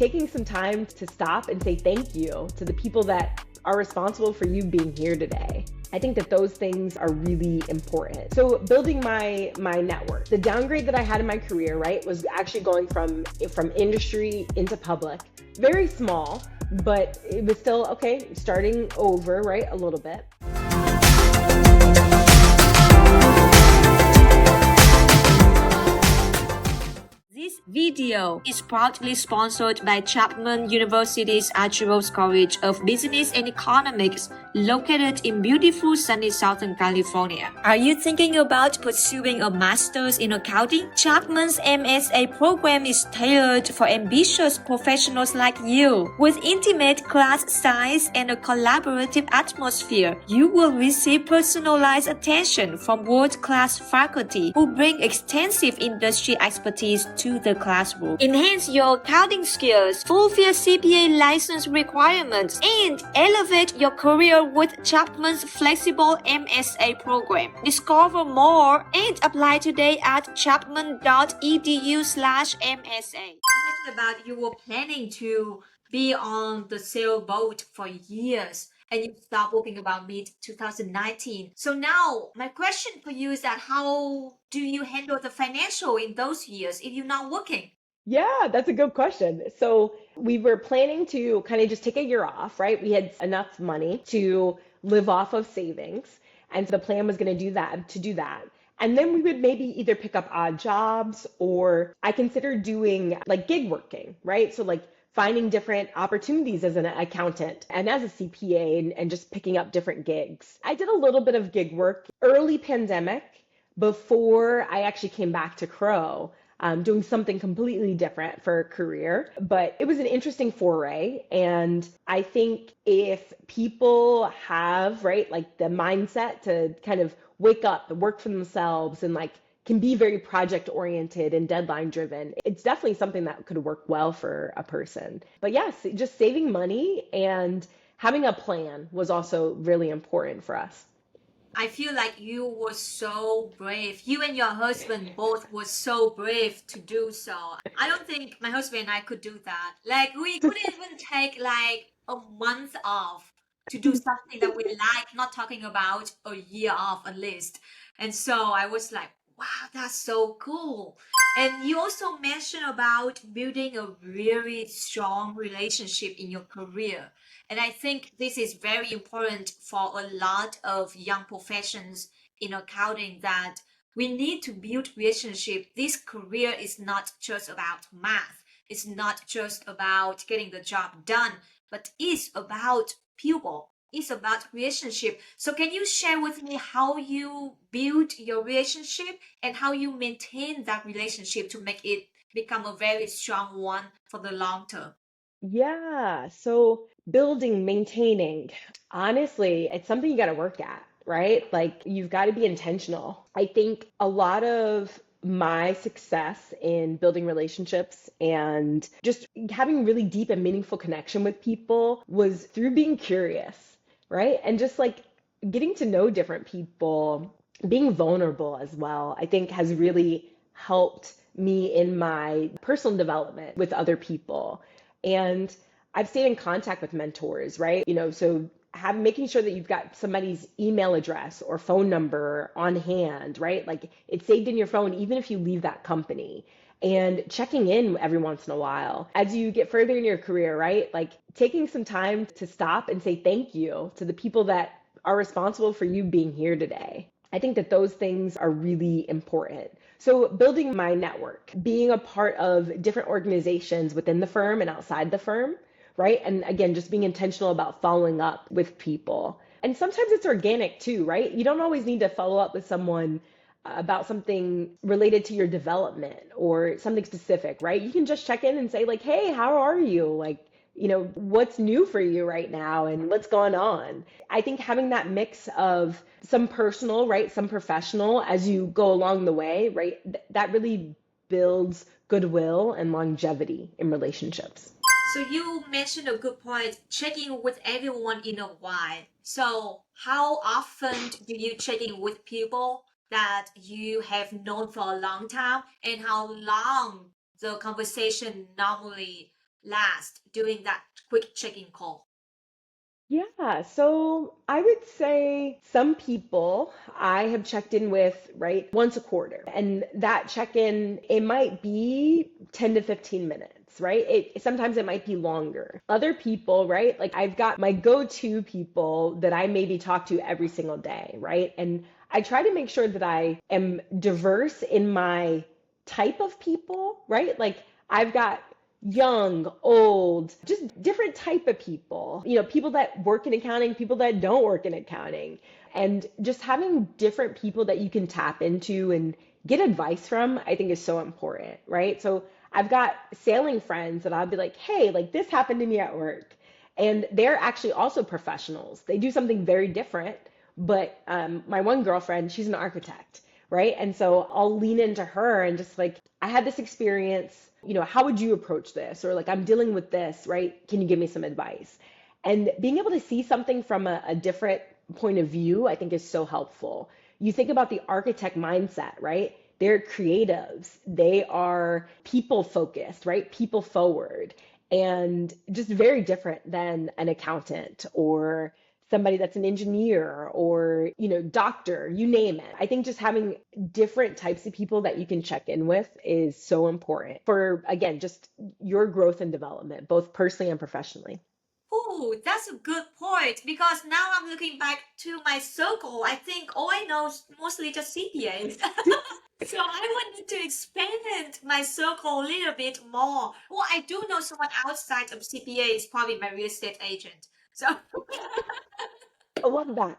taking some time to stop and say thank you to the people that are responsible for you being here today. I think that those things are really important. So building my network. The downgrade that I had in my career, right, was actually going from industry into public. Very small, but it was still okay, starting over, right, a little bit. This video is proudly sponsored by Chapman University's Archibald College of Business and Economics, located in beautiful sunny Southern California. Are you thinking about pursuing a master's in accounting? Chapman's MSA program is tailored for ambitious professionals like you. With intimate class size and a collaborative atmosphere, you will receive personalized attention from world-class faculty who bring extensive industry expertise to the classroom. Enhance your accounting skills, fulfill CPA license requirements, and elevate your career with Chapman's flexible MSA program. Discover more and apply today at chapman.edu/MSA. You mentioned about you were planning to be on the sailboat for years, and you stopped working about mid-2019. So now, my question for you is that how do you handle the financial in those years if you're not working? Yeah, that's a good question. So we were planning to kind of just take a year off, right? We had enough money to live off of savings. And so the plan was going to do that. And then we would maybe either pick up odd jobs, or I considered doing like gig working, right? So like finding different opportunities as an accountant and as a CPA, and just picking up different gigs. I did a little bit of gig work early pandemic before I actually came back to Crowe. Doing something completely different for a career. But it was an interesting foray. And I think if people have, right, like the mindset to kind of wake up, work for themselves, and like can be very project oriented and deadline driven, it's definitely something that could work well for a person. But yes, just saving money and having a plan was also really important for us. I feel like you were so brave. You and your husband both were so brave to do so. I don't think my husband and I could do that. Like, we couldn't even take like a month off to do something that we like, not talking about a year off at least. And so I was like, wow, that's so cool. And you also mentioned about building a really strong relationship in your career. And I think this is very important for a lot of young professions in accounting, that we need to build relationship. This career is not just about math. It's not just about getting the job done, but it's about people. It's about relationship. So can you share with me how you build your relationship and how you maintain that relationship to make it become a very strong one for the long term? Yeah, so building, maintaining, honestly, it's something you got to work at, right? Like you've got to be intentional. I think a lot of my success in building relationships and just having really deep and meaningful connection with people was through being curious, right? And just like getting to know different people, being vulnerable as well, I think has really helped me in my personal development with other people. And I've stayed in contact with mentors, right? So making sure that you've got somebody's email address or phone number on hand, right? Like it's saved in your phone, even if you leave that company, and checking in every once in a while as you get further in your career, right? Like taking some time to stop and say thank you to the people that are responsible for you being here today. I think that those things are really important. So building my network, being a part of different organizations within the firm and outside the firm, right? And again, just being intentional about following up with people. And sometimes it's organic too, right? You don't always need to follow up with someone about something related to your development or something specific, right? You can just check in and say like, hey, how are you? Like, what's new for you right now and what's going on? I think having that mix of some personal, right, some professional as you go along the way, right, that really builds goodwill and longevity in relationships. So you mentioned a good point, checking with everyone in a while. So how often do you check in with people that you have known for a long time, and how long the conversation normally last during that quick check-in call? Yeah, so I would say some people I have checked in with, right, once a quarter. And that check-in, it might be 10 to 15 minutes, right? Sometimes it might be longer. Other people, right? Like I've got my go-to people that I maybe talk to every single day, right? And I try to make sure that I am diverse in my type of people, right? Like I've got young, old, just different type of people. People that work in accounting, people that don't work in accounting. And just having different people that you can tap into and get advice from, I think is so important, right? So I've got sailing friends that I'll be like, hey, like this happened to me at work. And they're actually also professionals. They do something very different. But my one girlfriend, she's an architect, right? And so I'll lean into her and just like, I had this experience, how would you approach this? Or like, I'm dealing with this, right? Can you give me some advice? And being able to see something from a different point of view, I think is so helpful. You think about the architect mindset, right? They're creatives. They are people focused, right? People forward, and just very different than an accountant or somebody that's an engineer or, doctor, you name it. I think just having different types of people that you can check in with is so important for, again, just your growth and development, both personally and professionally. Oh, that's a good point because now I'm looking back to my circle. I think all I know is mostly just CPAs. So I wanted to expand my circle a little bit more. Well, I do know someone outside of CPA is probably my real estate agent. So I love that.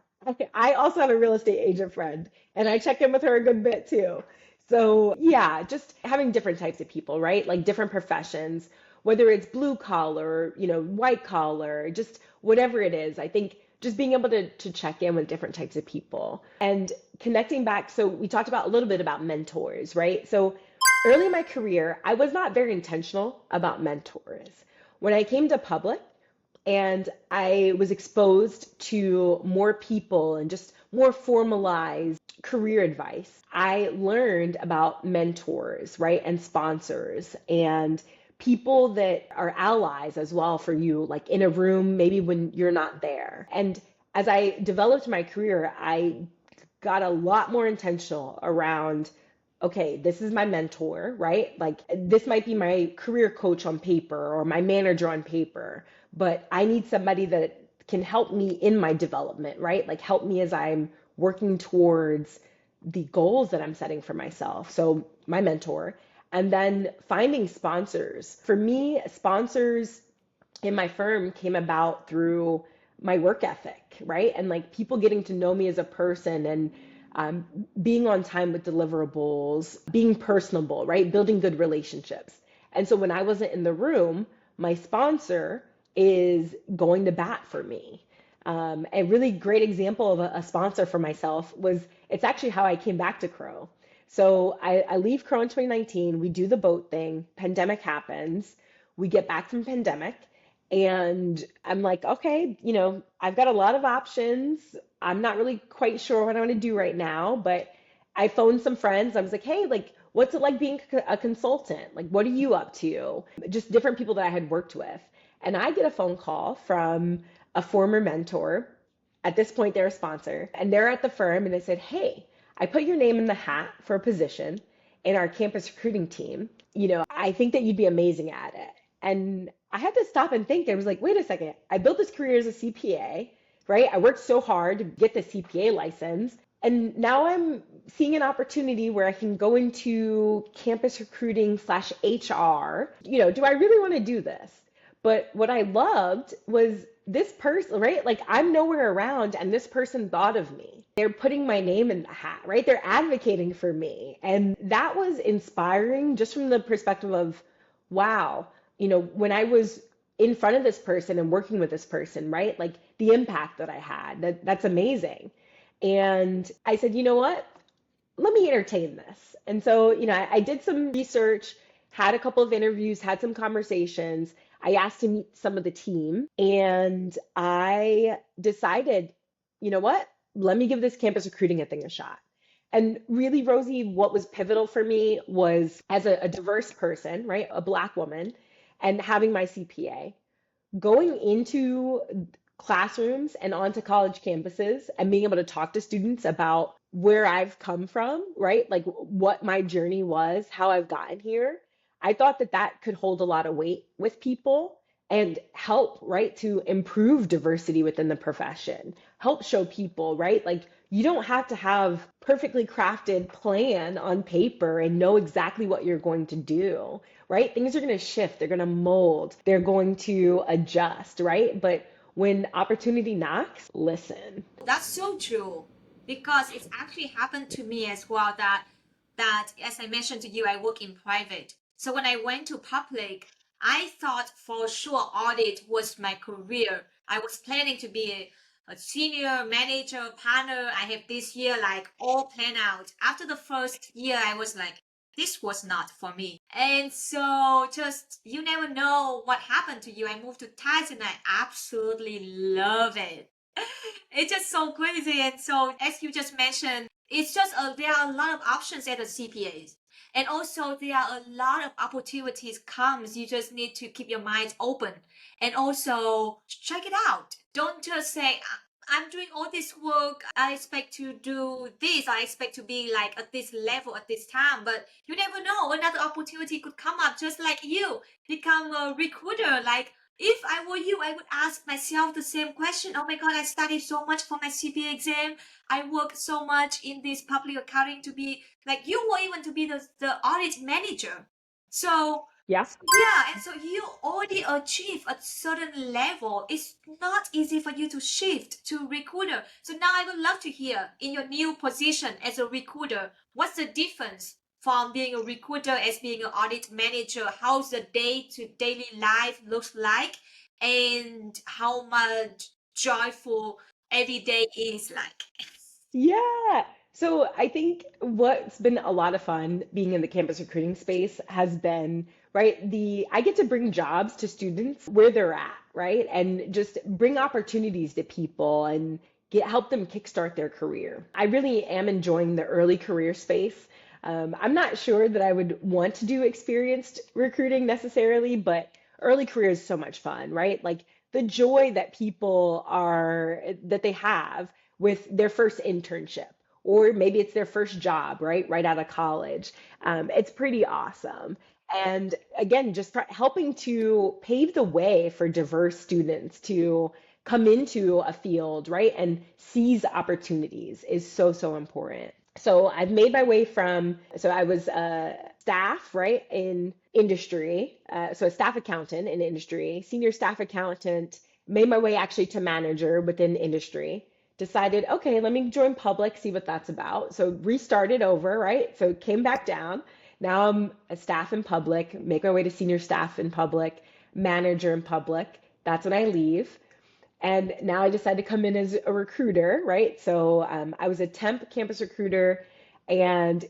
I also have a real estate agent friend, and I check in with her a good bit too. So, yeah, just having different types of people, right? Like different professions, whether it's blue collar, white collar, just whatever it is. I think just being able to check in with different types of people and connecting back. So, we talked about a little bit about mentors, right? So, early in my career, I was not very intentional about mentors. When I came to public, and I was exposed to more people and just more formalized career advice. I learned about mentors, right, and sponsors and people that are allies as well for you, like in a room, maybe when you're not there. And as I developed my career, I got a lot more intentional around, okay, this is my mentor, right? Like this might be my career coach on paper or my manager on paper, but I need somebody that can help me in my development, right? Like help me as I'm working towards the goals that I'm setting for myself. So my mentor, and then finding sponsors. For me, sponsors in my firm came about through my work ethic, right? And like people getting to know me as a person and um, being on time with deliverables, being personable, right? Building good relationships. And so when I wasn't in the room, my sponsor is going to bat for me. A really great example of a sponsor for myself was it's actually how I came back to Crowe. So I leave Crowe in 2019. We do the boat thing. Pandemic happens. We get back from pandemic. And I'm like, okay, I've got a lot of options. I'm not really quite sure what I want to do right now, but I phoned some friends. I was like, hey, like, what's it like being a consultant? Like, what are you up to? Just different people that I had worked with. And I get a phone call from a former mentor. At this point, they're a sponsor, and they're at the firm, and they said, hey, I put your name in the hat for a position in our campus recruiting team. I think that you'd be amazing at it. And I had to stop and think. I was like, wait a second. I built this career as a CPA, right? I worked so hard to get the CPA license. And now I'm seeing an opportunity where I can go into campus recruiting slash HR. Do I really want to do this? But what I loved was this person, right? Like I'm nowhere around and this person thought of me. They're putting my name in the hat, right? They're advocating for me. And that was inspiring just from the perspective of, wow, when I was in front of this person and working with this person, right? Like the impact that I had, that's amazing. And I said, you know what? Let me entertain this. And so, I did some research, had a couple of interviews, had some conversations. I asked to meet some of the team, and I decided, you know what? Let me give this campus recruiting thing a shot. And really, Rosie, what was pivotal for me was as a diverse person, right? A Black woman, and having my CPA, going into classrooms and onto college campuses and being able to talk to students about where I've come from, right? Like what my journey was, how I've gotten here. I thought that that could hold a lot of weight with people and help, right, to improve diversity within the profession, help show people, right? Like you don't have to have perfectly crafted plan on paper and know exactly what you're going to do, right? Things are going to shift, they're going to mold, they're going to adjust, right? But when opportunity knocks, listen. That's so true because it's actually happened to me as well that as I mentioned to you, I work in private. So when I went to public, I thought for sure audit was my career. I was planning to be a senior manager, partner. I have this year like all planned out. After the first year, I was like, this was not for me. And so just you never know what happened to you. I moved to Thailand. I absolutely love it. It's just so crazy. And so, as you just mentioned, it's just there are a lot of options at the CPAs. And also, there are a lot of opportunities comes. You just need to keep your mind open and also check it out. Don't just say, I'm doing all this work. I expect to do this. I expect to be like at this level at this time. But you never know. Another opportunity could come up just like you become a recruiter. Like if I were you, I would ask myself the same question. Oh my God, I studied so much for my CPA exam. I worked so much in this public accounting to be like you were even to be the audit manager. So Yeah. yeah, and so you already achieve a certain level. It's not easy for you to shift to recruiter. So now I would love to hear in your new position as a recruiter, what's the difference from being a recruiter as being an audit manager? How's the day to daily life looks like and how much joyful every day is like? Yeah. So I think what's been a lot of fun being in the campus recruiting space has been, right, I get to bring jobs to students where they're at, right? And just bring opportunities to people and help them kickstart their career. I really am enjoying the early career space. I'm not sure that I would want to do experienced recruiting necessarily, but early career is so much fun, right? Like the joy that they have with their first internship, or maybe it's their first job, right out of college. It's pretty awesome. And again, just helping to pave the way for diverse students to come into a field, right, and seize opportunities is so, so important. So I've made my way so I was a staff, right, in industry, so a staff accountant in industry, senior staff accountant, made my way actually to manager within industry, decided, okay, let me join public, see what that's about. So restarted over, right? So came back down. Now I'm a staff in public, make my way to senior staff in public, manager in public. That's when I leave. And now I decided to come in as a recruiter, right? So I was a temp campus recruiter and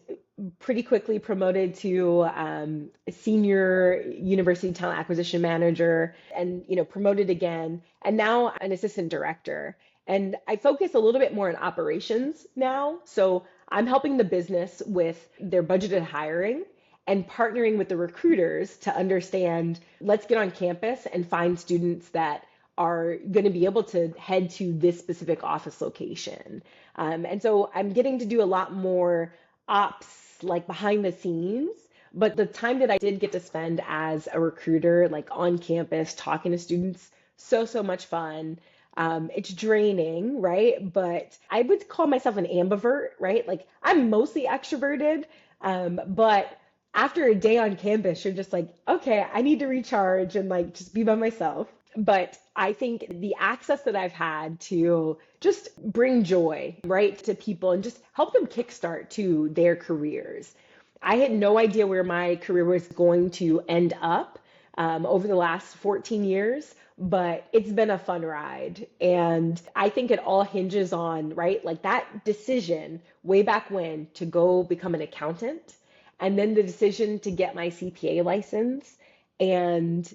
pretty quickly promoted to a senior university talent acquisition manager and, promoted again. And now an assistant director. And I focus a little bit more on operations now. So I'm helping the business with their budgeted hiring and partnering with the recruiters to understand, let's get on campus and find students that are going to be able to head to this specific office location. And so I'm getting to do a lot more ops, like behind the scenes. But the time that I did get to spend as a recruiter, like on campus, talking to students, so, so much fun. It's draining, right? But I would call myself an ambivert, right? Like I'm mostly extroverted, but after a day on campus, you're just like, okay, I need to recharge and like just be by myself. But I think the access that I've had to just bring joy, right, to people and just help them kickstart to their careers. I had no idea where my career was going to end up over the last 14 years, but it's been a fun ride. And I think it all hinges on, right, like that decision way back when to go become an accountant, and then the decision to get my CPA license and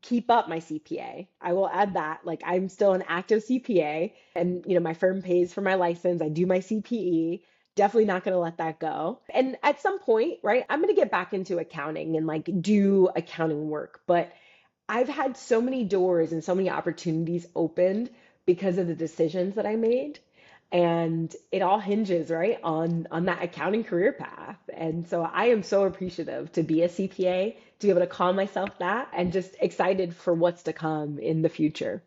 keep up my CPA. I will add that, like I'm still an active CPA and my firm pays for my license. I do my CPE. Definitely not going to let that go. And at some point, right, I'm going to get back into accounting and like do accounting work. But I've had so many doors and so many opportunities opened because of the decisions that I made. And it all hinges, right, on that accounting career path. And so I am so appreciative to be a CPA, to be able to call myself that, and just excited for what's to come in the future.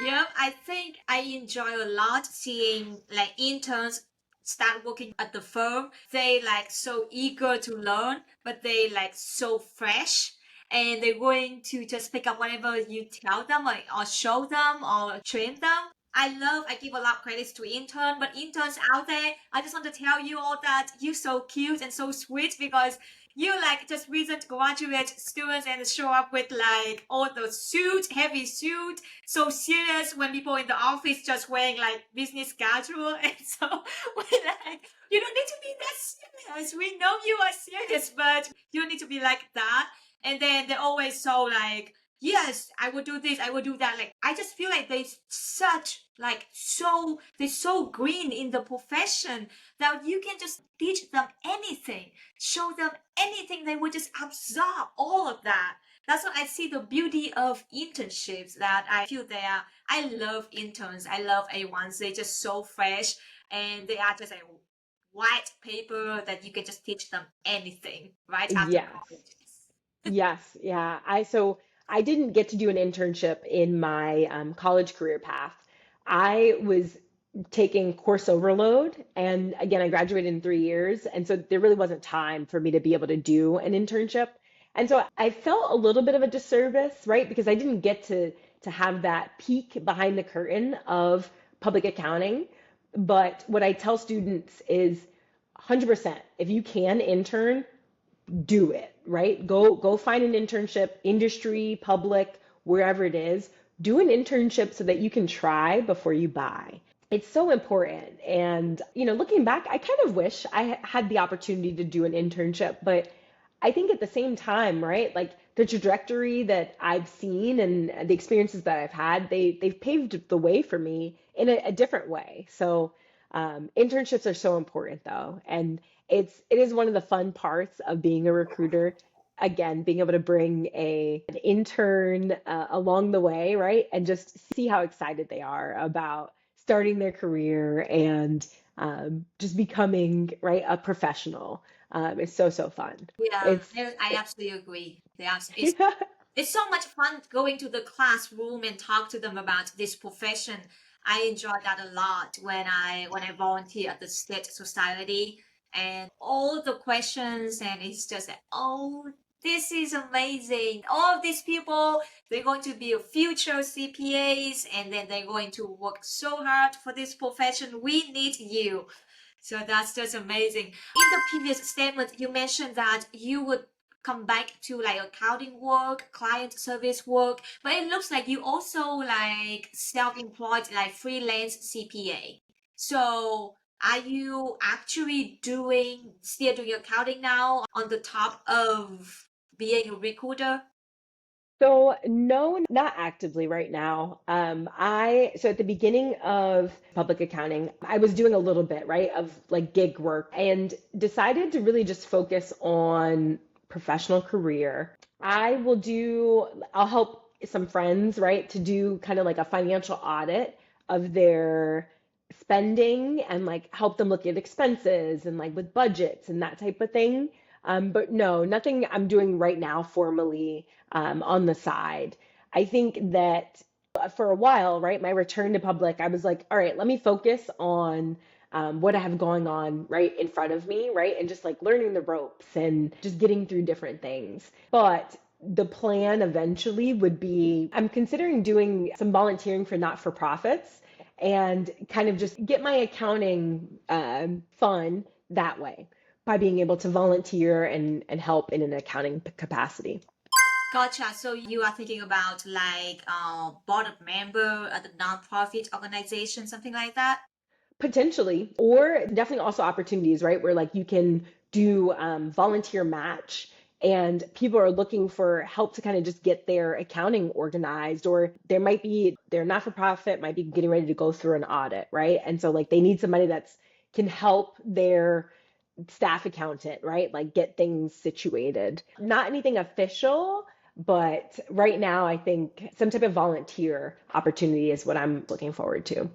Yeah, I think I enjoy a lot seeing like interns start working at the firm. They like so eager to learn, but they like so fresh. And they're going to just pick up whatever you tell them or show them or train them. I give a lot of credits to intern, but interns out there, I just want to tell you all that you're so cute and so sweet because you like just recent graduate students and show up with like all the suit, heavy suit, so serious when people in the office just wearing like business casual. And so we're like, you don't need to be that serious. We know you are serious, but you don't need to be like that. And then they're always so like, yes, I will do this, I will do that. Like I just feel like they such like so they're so green in the profession that you can just teach them anything, show them anything, they will just absorb all of that. That's what I see the beauty of internships that I feel they are. I love interns. I love A1s. They're just so fresh and they are just a white paper that you can just teach them anything right after Yes. college. Yes, yeah. I didn't get to do an internship in my college career path. I was taking course overload, and again, I graduated in 3 years, and so there really wasn't time for me to be able to do an internship. And so I felt a little bit of a disservice, right? Because I didn't get to have that peek behind the curtain of public accounting. But what I tell students is 100%, if you can intern, do it, right? Go find an internship, industry, public, wherever it is. Do an internship so that you can try before you buy. It's so important. And, looking back, I kind of wish I had the opportunity to do an internship, but I think at the same time, right? Like the trajectory that I've seen and the experiences that I've had, they've paved the way for me in a different way. So internships are so important though, and it is one of the fun parts of being a recruiter. Again, being able to bring an intern along the way, right, and just see how excited they are about starting their career and just becoming right a professional. It's so fun. Yeah, It's I absolutely agree. yeah, It's so much fun going to the classroom and talk to them about this profession. I enjoy that a lot when I volunteer at the state society and all the questions and it's just like, oh, this is amazing. All of these people, they're going to be a future CPAs and then they're going to work so hard for this profession. We need you. So that's just amazing. In the previous statement, you mentioned that you would come back to like accounting work, client service work, but it looks like you also like self-employed, like freelance CPA. So are you actually still doing accounting now on the top of being a recruiter? so no, not actively right now. So at the beginning of public accounting, I was doing a little bit, right, of like gig work and decided to really just focus on professional career. I'll help some friends, right, to do kind of like a financial audit of their spending and like help them look at expenses and like with budgets and that type of thing. But no, nothing I'm doing right now formally on the side. I think that for a while, right, my return to public, I was like, all right, let me focus on what I have going on right in front of me, right, and just like learning the ropes and just getting through different things. But the plan eventually would be I'm considering doing some volunteering for not-for-profits and kind of just get my accounting fun that way by being able to volunteer and help in an accounting capacity. Gotcha. So you are thinking about like board of member at a nonprofit organization, something like that? Potentially, or definitely also opportunities, right? Where like you can do volunteer match and people are looking for help to kind of just get their accounting organized, or they're not for profit, might be getting ready to go through an audit, right? And so like they need somebody that's can help their staff accountant, right? Like get things situated. Not anything official, But right now, I think some type of volunteer opportunity is what I'm looking forward to.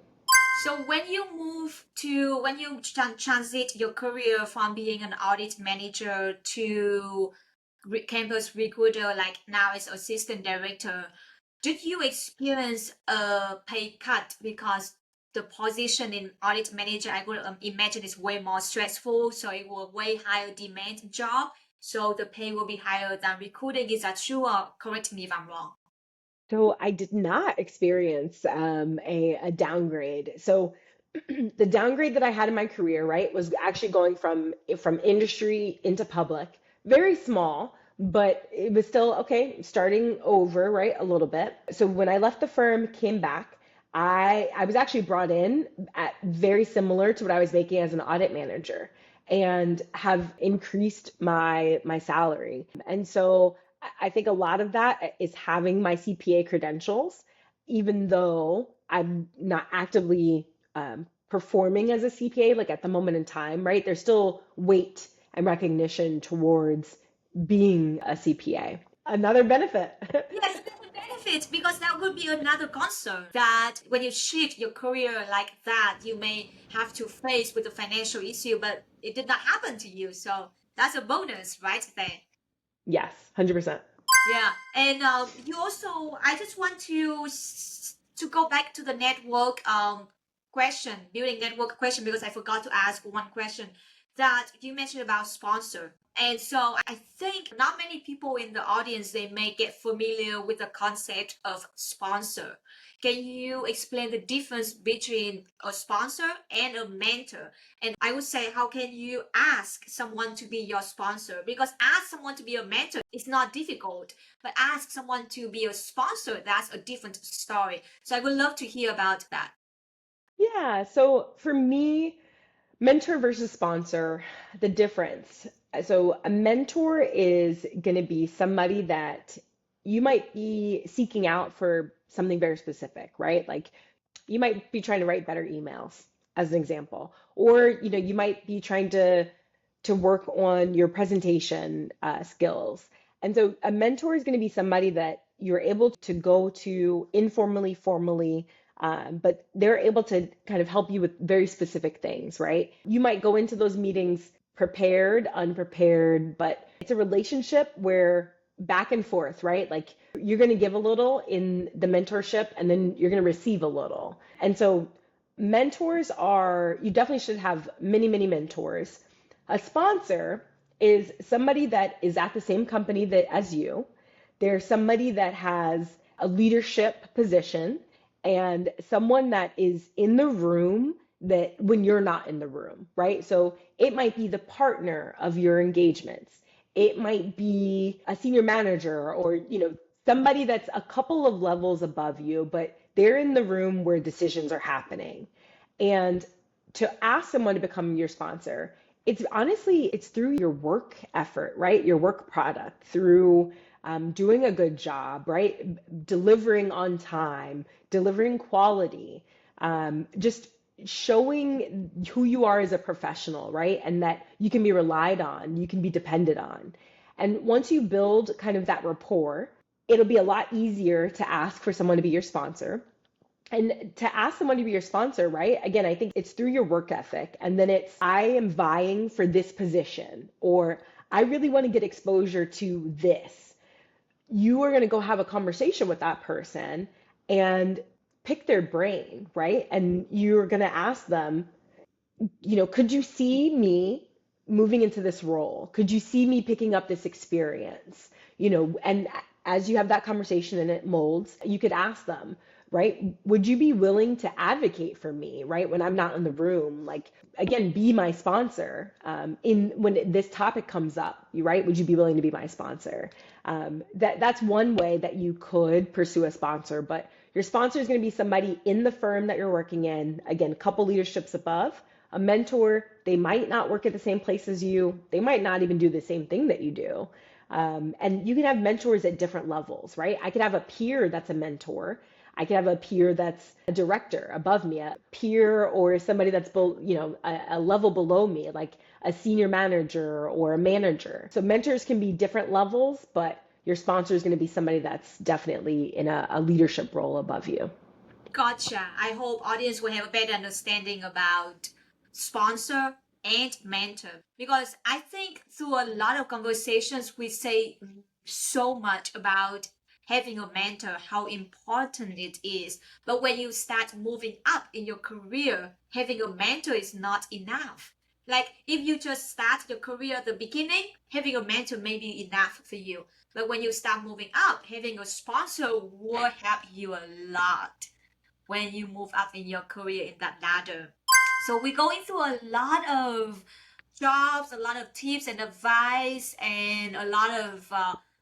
So when you transit your career from being an audit manager to campus recruiter, like now as assistant director, did you experience a pay cut because the position in audit manager, I would imagine, is way more stressful, so it will way higher demand job, so the pay will be higher than recruiting. Is that true, or correct me if I'm wrong? So I did not experience a downgrade. So the downgrade that I had in my career, right, was actually going from industry into public, very small, but it was still okay, starting over, right, a little bit. So when I left the firm, came back, I was actually brought in at very similar to what I was making as an audit manager and have increased my salary. And so I think a lot of that is having my CPA credentials, even though I'm not actively performing as a CPA, like at the moment in time, right? There's still weight and recognition towards being a CPA. Another benefit. Yes, there are benefits because that would be another concern that when you shift your career like that, you may have to face with a financial issue, but it did not happen to you. So that's a bonus, right there. Yes, 100%. Yeah, and you also, I just want to go back to the network question, building network question, because I forgot to ask one question that you mentioned about sponsor. And so I think not many people in the audience, they may get familiar with the concept of sponsor. Can you explain the difference between a sponsor and a mentor? And I would say, how can you ask someone to be your sponsor? Because ask someone to be a mentor is not difficult, but ask someone to be a sponsor, that's a different story. So I would love to hear about that. Yeah, so for me, mentor versus sponsor, the difference. So a mentor is going to be somebody that you might be seeking out for something very specific, right? Like you might be trying to write better emails as an example, or you might be trying to work on your presentation skills. And so a mentor is going to be somebody that you're able to go to informally, formally, but they're able to kind of help you with very specific things, right? You might go into those meetings prepared, unprepared, but it's a relationship where back and forth, right? Like you're going to give a little in the mentorship and then you're going to receive a little. And so mentors are, you definitely should have many, many mentors. A sponsor is somebody that is at the same company that as you. They're somebody that has a leadership position and someone that is in the room that when you're not in the room, right? So it might be the partner of your engagements. It might be a senior manager or, somebody that's a couple of levels above you, but they're in the room where decisions are happening. And to ask someone to become your sponsor, it's honestly, it's through your work effort, right? Your work product, through doing a good job, right? Delivering on time, delivering quality, just showing who you are as a professional, right? And that you can be relied on, you can be depended on. And once you build kind of that rapport, it'll be a lot easier to ask for someone to be your sponsor. And to ask someone to be your sponsor, right? Again, I think it's through your work ethic. And then it's, I am vying for this position, or I really want to get exposure to this. You are going to go have a conversation with that person and pick their brain, right? And you're going to ask them, could you see me moving into this role? Could you see me picking up this experience? And as you have that conversation and it molds, you could ask them, right? Would you be willing to advocate for me, right? When I'm not in the room, like, again, be my sponsor in when this topic comes up, right? Would you be willing to be my sponsor? That's one way that you could pursue a sponsor, but your sponsor is going to be somebody in the firm that you're working in. Again, a couple leaderships above. A mentor, they might not work at the same place as you. They might not even do the same thing that you do. And you can have mentors at different levels, right? I could have a peer that's a mentor. I could have a peer that's a director above me, a peer or somebody that's a level below me, like a senior manager or a manager. So mentors can be different levels, but your sponsor is going to be somebody that's definitely in a leadership role above you. Gotcha. I hope audience will have a better understanding about sponsor and mentor because I think through a lot of conversations we say so much about having a mentor, how important it is. But when you start moving up in your career, having a mentor is not enough. Like if you just start your career at the beginning, having a mentor may be enough for you. But when you start moving up, having a sponsor will help you a lot when you move up in your career in that ladder. So we're going through a lot of jobs, a lot of tips and advice, and a lot of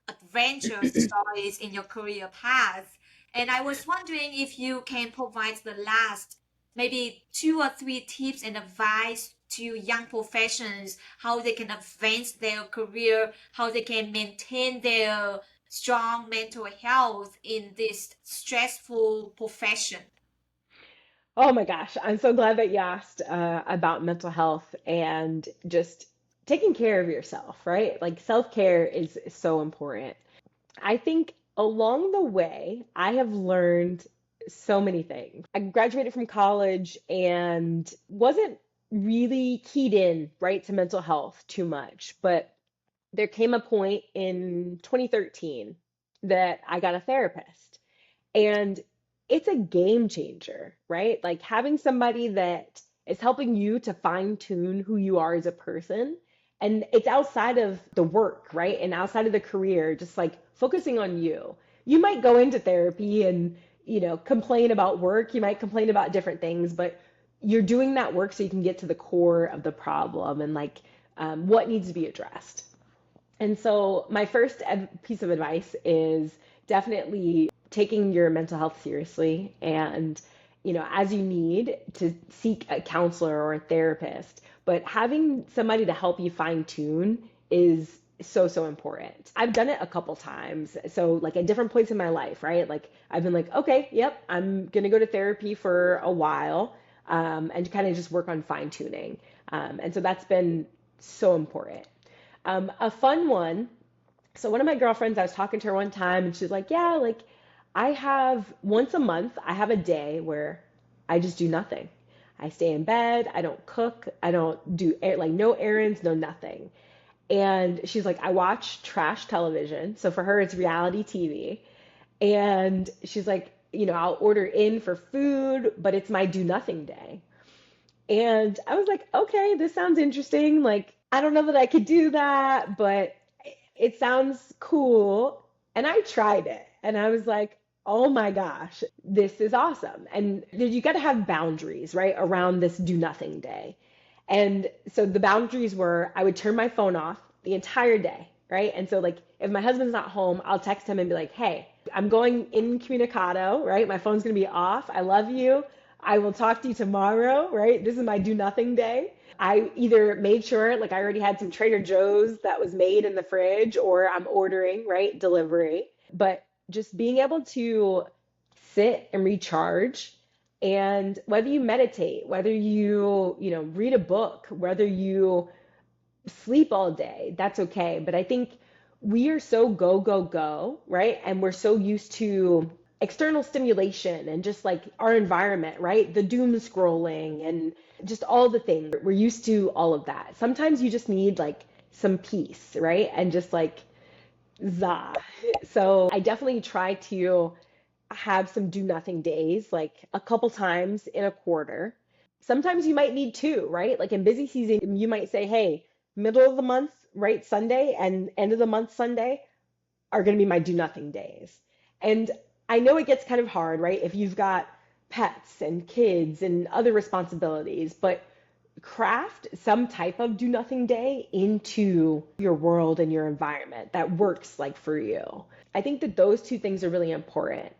adventure stories in your career path. And I was wondering if you can provide the last maybe 2 or 3 tips and advice to young professionals how they can advance their career, how they can maintain their strong mental health in this stressful profession. Oh my gosh, I'm so glad that you asked about mental health and just taking care of yourself, right? Like self-care is so important. I think along the way, I have learned so many things. I graduated from college and wasn't really keyed in, right, to mental health too much, but there came a point in 2013 that I got a therapist. And it's a game changer, right? Like having somebody that is helping you to fine tune who you are as a person. And it's outside of the work, right? And outside of the career, just like focusing on you. You might go into therapy and, complain about work. You might complain about different things, but you're doing that work so you can get to the core of the problem and like what needs to be addressed. And so, my first piece of advice is definitely taking your mental health seriously and, as you need to seek a counselor or a therapist, but having somebody to help you fine tune is so, so important. I've done it a couple times. So, like at different points in my life, right? Like, I've been like, okay, yep, I'm going to go to therapy for a while and kind of just work on fine tuning. And so, that's been so important. A fun one. So one of my girlfriends, I was talking to her one time and she's like, yeah, like I have once a month, I have a day where I just do nothing. I stay in bed, I don't cook, I don't do like no errands, no nothing. And she's like, I watch trash television. So for her, it's reality TV. And she's like, I'll order in for food, but it's my do nothing day. And I was like, okay, this sounds interesting. Like, I don't know that I could do that, but it sounds cool. And I tried it and I was like, oh my gosh, this is awesome. And you got to have boundaries, right, around this do nothing day. And so the boundaries were I would turn my phone off the entire day, right? And so, like, if my husband's not home, I'll text him and be like, hey, I'm going incommunicado, right? My phone's going to be off. I love you. I will talk to you tomorrow, right? This is my do nothing day. I either made sure, like, I already had some Trader Joe's that was made in the fridge, or I'm ordering, right? Delivery. But just being able to sit and recharge, and whether you meditate, whether read a book, whether you sleep all day, that's okay. But I think we are so go, go, go, right? And we're so used to external stimulation and just like our environment, right? The doom scrolling and just all the things. We're used to all of that. Sometimes you just need like some peace, right? And just like za. So I definitely try to have some do nothing days, like a couple times in a quarter. Sometimes you might need two, right? Like in busy season, you might say, hey, middle of the month, right, Sunday, and end of the month, Sunday, are going to be my do nothing days. And I know it gets kind of hard, right? If you've got pets and kids and other responsibilities, but craft some type of do nothing day into your world and your environment that works like for you. I think that those two things are really important.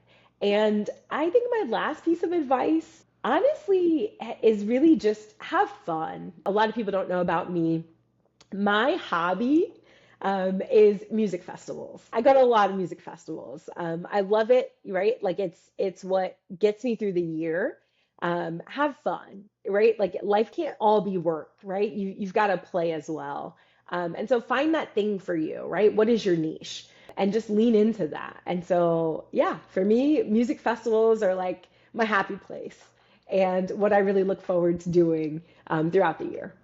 And I think my last piece of advice, honestly, is really just have fun. A lot of people don't know about me. My hobby is music festivals. I go to a lot of music festivals. I love it, right? Like it's what gets me through the year. Have fun, right? Like life can't all be work, right? You've got to play as well. And so find that thing for you, right? What is your niche? and just lean into that. And so, yeah, for me, music festivals are like my happy place and what I really look forward to doing throughout the year.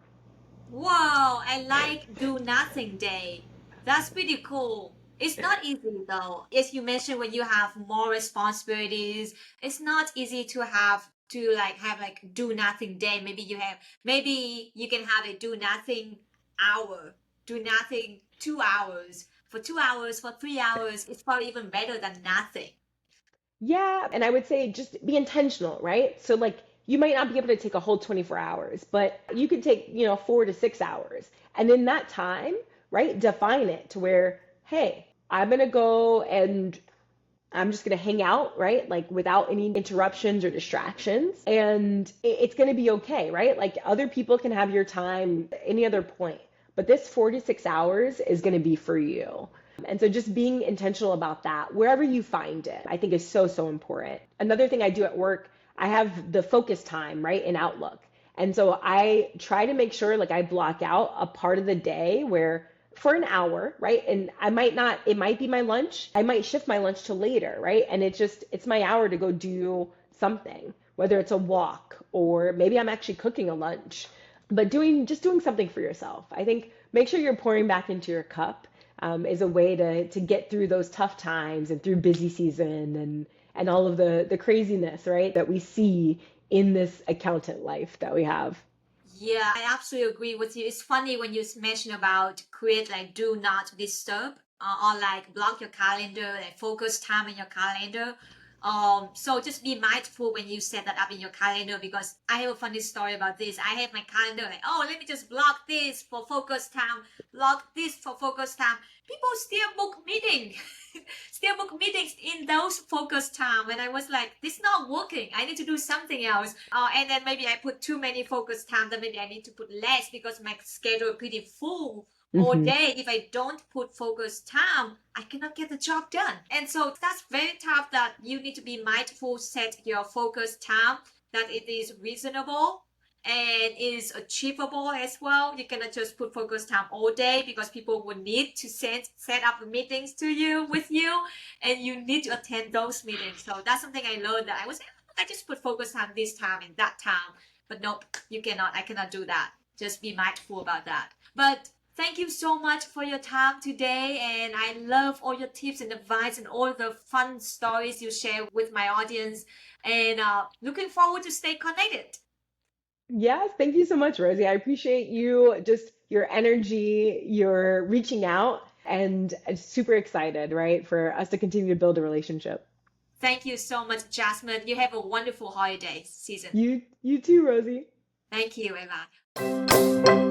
Wow, I like do nothing day. That's pretty cool. It's not easy though. As you mentioned, when you have more responsibilities, it's not easy to have like do nothing day. Maybe you can have a do nothing hour, do nothing 2 hours. For 2 hours, for 3 hours, it's probably even better than nothing. Yeah, and I would say just be intentional, right? So like you might not be able to take a whole 24 hours, but you could take, 4 to 6 hours. And in that time, right, define it to where, hey, I'm gonna go and I'm just gonna hang out, right? Like without any interruptions or distractions. And it's gonna be okay, right? Like other people can have your time any other point. But this 4 to 6 hours is gonna be for you. And so just being intentional about that, wherever you find it, I think is so, so important. Another thing I do at work, I have the focus time, right, in Outlook. And so I try to make sure like I block out a part of the day where for an hour, right? And I might not, it might be my lunch. I might shift my lunch to later, right? And it's my hour to go do something, whether it's a walk or maybe I'm actually cooking a lunch, but just doing something for yourself. I think make sure you're pouring back into your cup is a way to get through those tough times and through busy season and all of the craziness, right, that we see in this accountant life that we have. Yeah, I absolutely agree with you. It's funny when you mention about create like do not disturb or like block your calendar, like focus time in your calendar. So just be mindful when you set that up in your calendar because I have a funny story about this. I have my calendar like, oh, let me just block this for focus time, block this for focus time. People still book meeting, still book meetings in those focus time. And I was like, this is not working. I need to do something else. And then maybe I put too many focus time. Then maybe I need to put less because my schedule is pretty full all Hmm. day. If I don't put focus time, I cannot get the job done. And so that's very tough that you need to be mindful, set your focus time, that it is reasonable and is achievable as well. You cannot just put focus time all day because people will need to set up meetings to you with you and you need to attend those meetings. So that's something I learned that I was I just put focus time this time and that time. But nope, you cannot. I cannot do that. Just be mindful about that. But thank you so much for your time today. And I love all your tips and advice and all the fun stories you share with my audience. And looking forward to stay connected. Yes, thank you so much, Rosie. I appreciate you, just your energy, your reaching out, and I'm super excited, right, for us to continue to build a relationship. Thank you so much, Jasmine. You have a wonderful holiday season. You too, Rosie. Thank you, Eva.